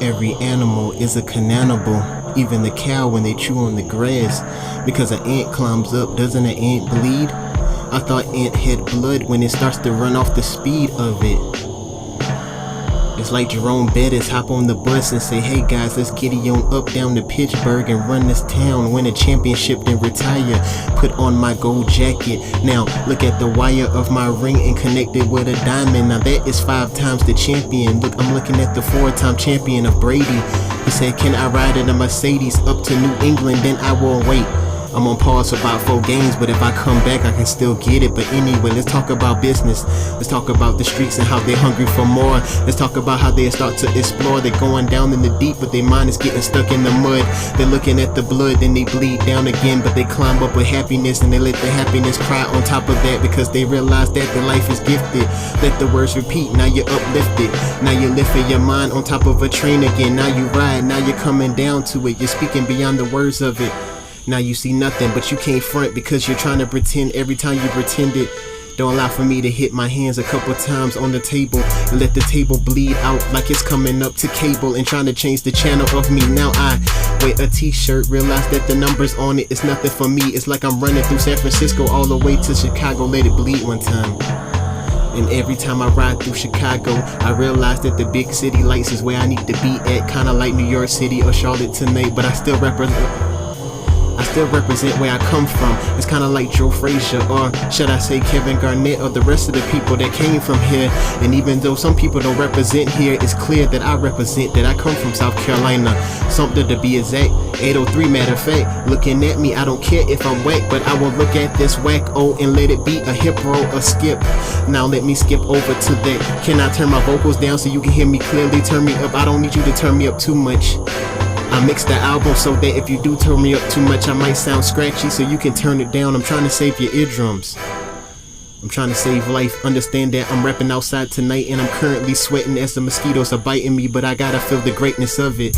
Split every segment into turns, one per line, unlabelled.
Every animal is a cannibal, even the cow when they chew on the grass. Because an ant climbs up, doesn't an ant bleed? I thought ant had blood when it starts to run off the speed of it. It's like Jerome Bettis hop on the bus and say, hey guys, let's get it on up down to Pittsburgh and run this town, win a championship, then retire, put on my gold jacket. Now look at the wire of my ring and connect it with a diamond. Now that is 5 times the champion. Look, I'm looking at the 4-time champion of Brady. He said, can I ride in a Mercedes up to New England? Then I will wait. I'm on pause for about 4 games, but if I come back, I can still get it. But anyway, let's talk about business. Let's talk about the streets and how they're hungry for more. Let's talk about how they start to explore. They're going down in the deep, but their mind is getting stuck in the mud. They're looking at the blood, then they bleed down again. But they climb up with happiness, and they let the happiness cry on top of that, because they realize that the life is gifted. Let the words repeat, now you're uplifted. Now you're lifting your mind on top of a train again. Now you ride, now you're coming down to it. You're speaking beyond the words of it. Now you see nothing, but you can't front because you're trying to pretend every time you pretend it. Don't allow for me to hit my hands a couple times on the table and let the table bleed out like it's coming up to cable and trying to change the channel of me. Now I wear a t-shirt, realize that the numbers on it is nothing for me. It's like I'm running through San Francisco all the way to Chicago, let it bleed one time. And every time I ride through Chicago, I realize that the big city lights is where I need to be at. Kinda like New York City or Charlotte tonight, but I still represent where I come from. It's kinda like Joe Frazier, or should I say Kevin Garnett, or the rest of the people that came from here. And even though some people don't represent here, it's clear that I represent, that I come from South Carolina. Something to be exact, 803 matter of fact. Looking at me, I don't care if I'm whack, but I will look at this whack-o and let it be a hip roll, a skip. Now let me skip over to that. Can I turn my vocals down so you can hear me clearly? Turn me up, I don't need you to turn me up too much. I mix the album so that if you do turn me up too much, I might sound scratchy, so you can turn it down. I'm trying to save your eardrums. I'm trying to save life. Understand that I'm rapping outside tonight and I'm currently sweating as the mosquitoes are biting me, but I gotta feel the greatness of it.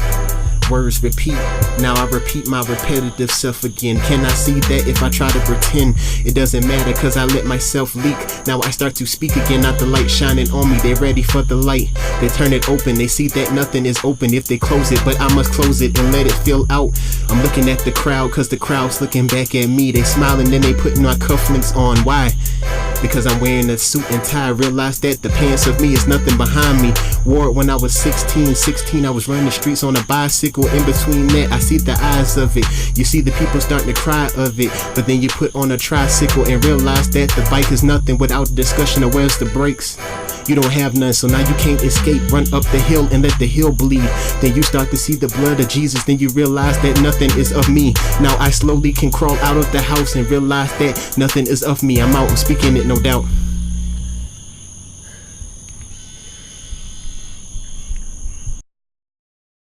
Words repeat, now I repeat my repetitive self again. Can I see that if I try to pretend? It doesn't matter cause I let myself leak. Now I start to speak again, not the light shining on me. They ready for the light, they turn it open. They see that nothing is open if they close it, but I must close it and let it fill out. I'm looking at the crowd cause the crowd's looking back at me. They smiling, then they putting my cufflinks on. Why? Because I'm wearing a suit and tie. Realize that the pants of me is nothing behind me. Wore it when I was 16 I was running the streets on a bicycle. In between that, I see the eyes of it. You see the people starting to cry of it. But then you put on a tricycle and realize that the bike is nothing without a discussion of where's the brakes. You don't have none, so now you can't escape. Run up the hill and let the hill bleed. Then you start to see the blood of Jesus. Then you realize that nothing is of me. Now I slowly can crawl out of the house and realize that nothing is of me. I'm out, I'm speaking it, no doubt.